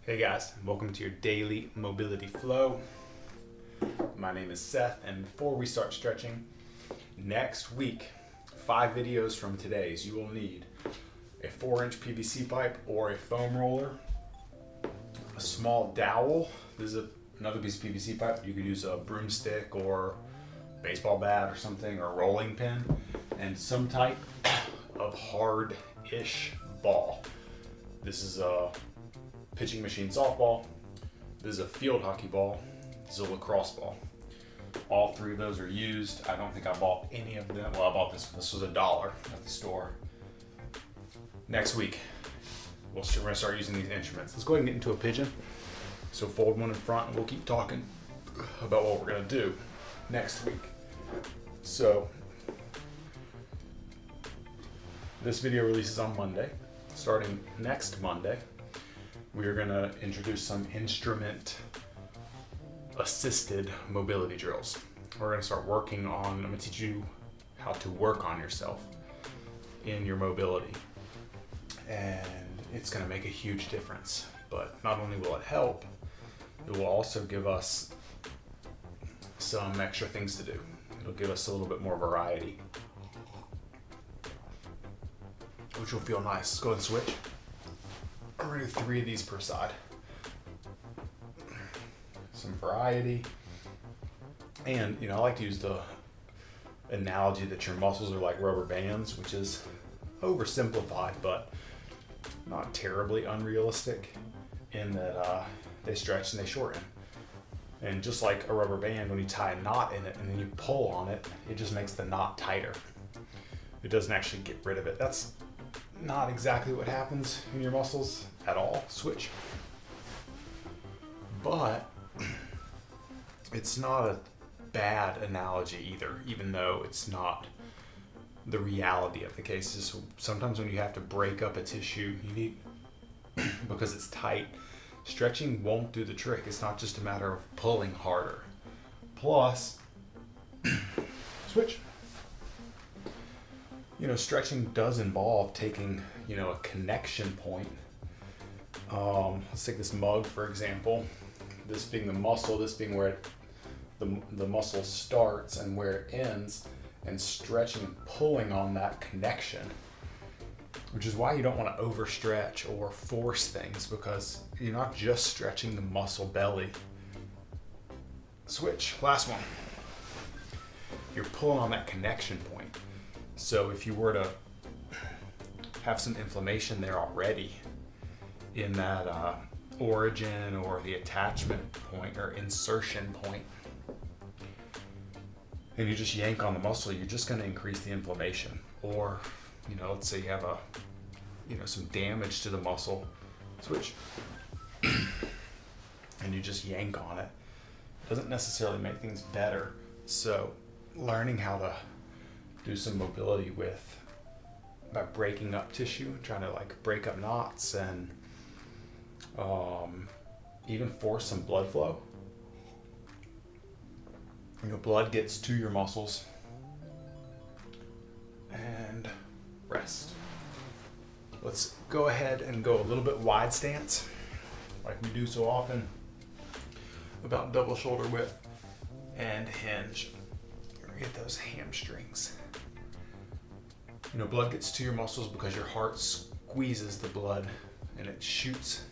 Hey guys, welcome to your daily mobility flow. My name is Seth, and before we start stretching, next week, 5 videos from today's, you will need a 4-inch PVC pipe or a foam roller, a small dowel. This is another piece of PVC pipe. You could use a broomstick or baseball bat or something, or a rolling pin, and some type of hard-ish ball. This is a pitching machine softball. This is a field hockey ball. This is a lacrosse ball. All 3 of those are used. I don't think I bought any of them. Well, I bought this. This was $1 at the store. Next week, we're gonna start using these instruments. Let's go ahead and get into a pigeon. So fold one in front, and we'll keep talking about what we're gonna do next week. So this video releases on Monday. Starting next Monday, we are going to introduce some instrument assisted mobility drills. We're going to start working on, I'm going to teach you how to work on yourself in your mobility. And it's going to make a huge difference. But not only will it help, it will also give us some extra things to do. It'll give us a little bit more variety, which will feel nice. Let's go ahead and switch. I'm gonna do 3 of these per side. Some variety. And, I like to use the analogy that your muscles are like rubber bands, which is oversimplified, but not terribly unrealistic in that they stretch and they shorten. And just like a rubber band, when you tie a knot in it and then you pull on it, it just makes the knot tighter. It doesn't actually get rid of it. That's not exactly what happens in your muscles at all. Switch. But it's not a bad analogy either, even though it's not the reality of the cases. Sometimes when you have to break up a tissue, you need, because it's tight, stretching won't do the trick. It's not just a matter of pulling harder. Plus, switch. Stretching does involve taking, a connection point. Let's take this mug, for example. This being the muscle, this being where the muscle starts and where it ends, and stretching and pulling on that connection, which is why you don't want to overstretch or force things, because you're not just stretching the muscle belly. Switch. Last one. You're pulling on that connection point. So if you were to have some inflammation there already in that origin or the attachment point or insertion point, and you just yank on the muscle, you're just going to increase the inflammation. Or, let's say you have some damage to the muscle, switch, and you just yank on it. It doesn't necessarily make things better. So learning how to do some mobility by breaking up tissue, trying to break up knots, and even force some blood flow. Blood gets to your muscles, and rest. Let's go ahead and go a little bit wide stance, like we do so often, about double shoulder width, and hinge. You're gonna get those hamstrings. Blood gets to your muscles because your heart squeezes the blood and it shoots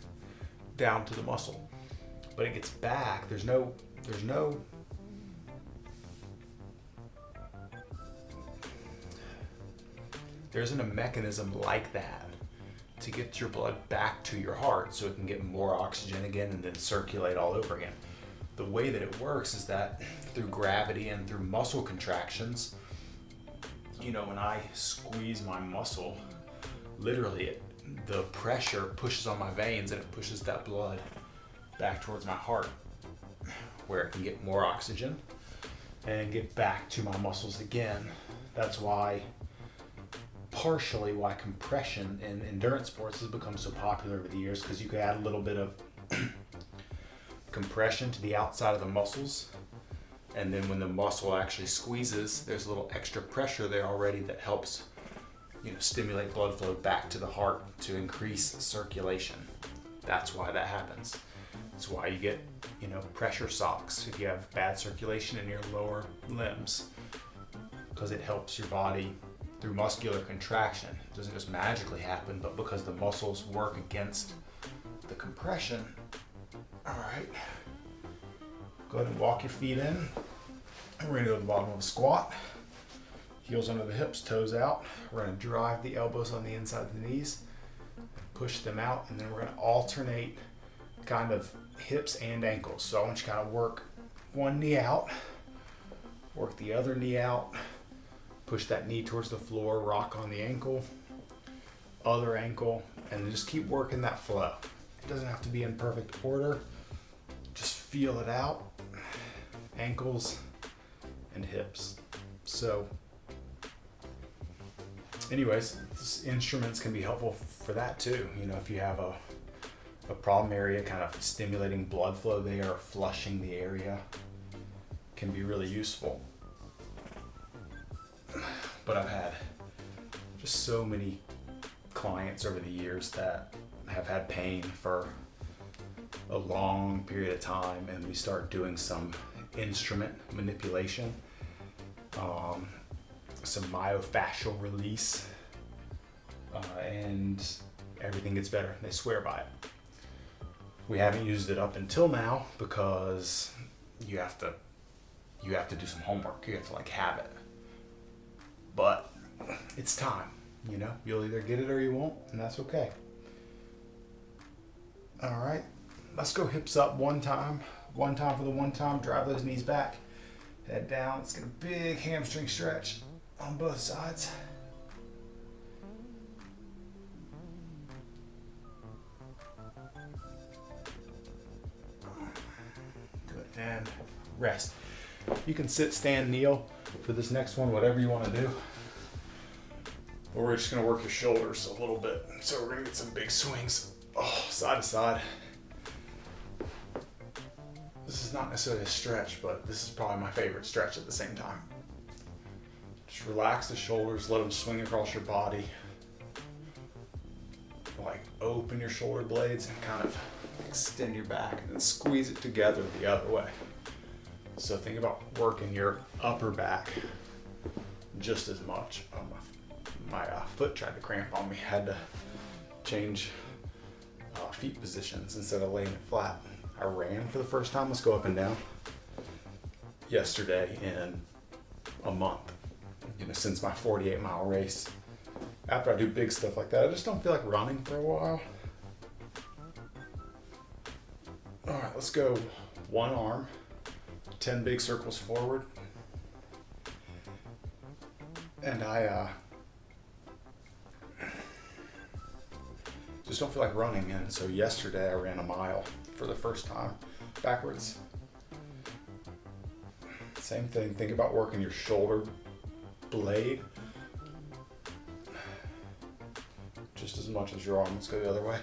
down to the muscle. But it gets back. There isn't a mechanism like that to get your blood back to your heart so it can get more oxygen again and then circulate all over again. The way that it works is that through gravity and through muscle contractions, when I squeeze my muscle, literally the pressure pushes on my veins and it pushes that blood back towards my heart, where it can get more oxygen and get back to my muscles again. That's partially why compression in endurance sports has become so popular over the years, because you could add a little bit of compression to the outside of the muscles, and then when the muscle actually squeezes, there's a little extra pressure there already that helps stimulate blood flow back to the heart to increase circulation. That's why that happens. That's why you get, pressure socks if you have bad circulation in your lower limbs, because it helps your body through muscular contraction. It doesn't just magically happen, but because the muscles work against the compression. All right. Go ahead and walk your feet in. And we're gonna go to the bottom of a squat. Heels under the hips, toes out. We're gonna drive the elbows on the inside of the knees, push them out, and then we're gonna alternate kind of hips and ankles. So I want you to kind of work one knee out, work the other knee out, push that knee towards the floor, rock on the ankle, other ankle, and then just keep working that flow. It doesn't have to be in perfect order. Just feel it out. Ankles and hips. So anyways, instruments can be helpful for that too. If you have a problem area, kind of stimulating blood flow there, flushing the area, can be really useful. But I've had just so many clients over the years that have had pain for a long period of time, and we start doing some instrument manipulation, some myofascial release, and everything gets better. They swear by it. We haven't used it up until now because you have to do some homework. You have to have it. But it's time, You'll either get it or you won't, and that's okay. All right, let's go hips up one time. One time for the one time. Drive those knees back. Head down. Let's get a big hamstring stretch on both sides. Good, and rest. You can sit, stand, kneel for this next one, whatever you want to do. But we're just gonna work your shoulders a little bit. So we're gonna get some big swings, side to side. This is not necessarily a stretch, but this is probably my favorite stretch at the same time. Just relax the shoulders, let them swing across your body. Open your shoulder blades and kind of extend your back, and then squeeze it together the other way. So think about working your upper back just as much. My foot tried to cramp on me. Had to change feet positions instead of laying it flat. I ran for the first time. Let's go up and down. Yesterday in a month, since my 48-mile race. After I do big stuff like that, I just don't feel like running for a while. All right, let's go one arm, 10 big circles forward. And I just don't feel like running. And so yesterday I ran a mile for the first time backwards. Same thing. Think about working your shoulder blade just as much as your arm. Let's go the other way.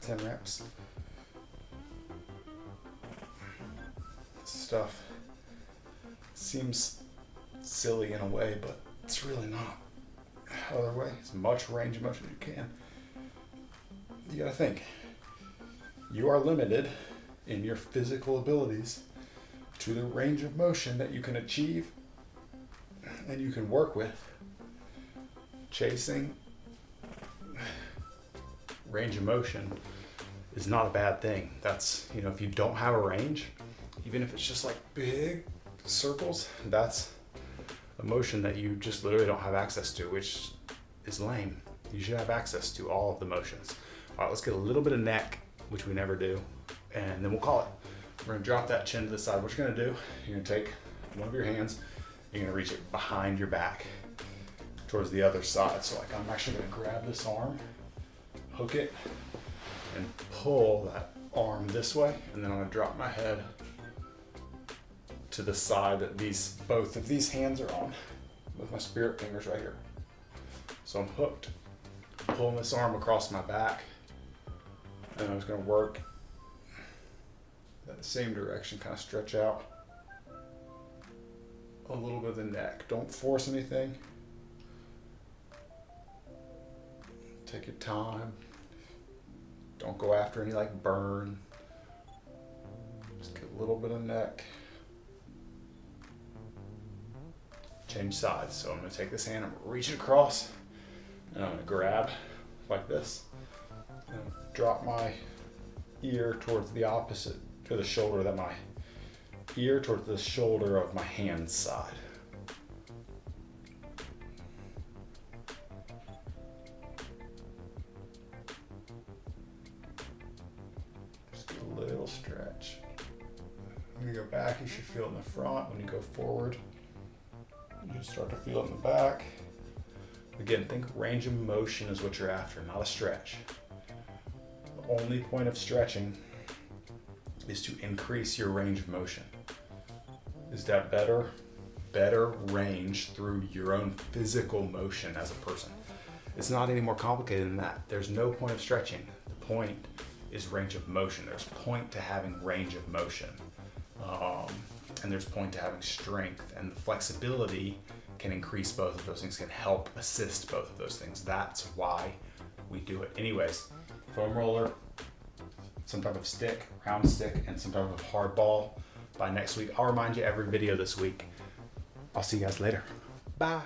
10 reps. This stuff seems silly in a way, but it's really not. Other way, as much range of motion as you can. You gotta think, you are limited in your physical abilities to the range of motion that you can achieve and you can work with. Chasing range of motion is not a bad thing. That's, if you don't have a range, even if it's just big circles, that's a motion that you just literally don't have access to, which is lame. You should have access to all of the motions. All right, let's get a little bit of neck, which we never do, and then we'll call it. We're gonna drop that chin to the side. What you're gonna do, you're gonna take one of your hands, you're gonna reach it behind your back towards the other side. So I'm actually gonna grab this arm, hook it, and pull that arm this way, and then I'm gonna drop my head to the side that both of these hands are on, with my spirit fingers right here. So I'm hooked, pulling this arm across my back, and I'm just gonna work that same direction, kind of stretch out a little bit of the neck. Don't force anything. Take your time. Don't go after any like burn. Just get a little bit of neck. Change sides. So I'm gonna take this hand, I'm gonna reach it across, and I'm gonna grab like this, and drop my ear towards the opposite, to the shoulder that my ear towards the shoulder of my hand side. Just get a little stretch. When you go back, you should feel it in the front. When you go forward, you just start to feel it in the back. Again, think range of motion is what you're after, not a stretch. The only point of stretching is to increase your range of motion. Is that better range through your own physical motion as a person? It's not any more complicated than that. There's no point of stretching. The point is range of motion. There's point to having range of motion. And there's point to having strength, and the flexibility can increase both of those things, can help assist both of those things. That's why we do it. Anyways, foam roller, some type of stick, round stick, and some type of hard ball by next week. I'll remind you every video this week. I'll see you guys later. Bye.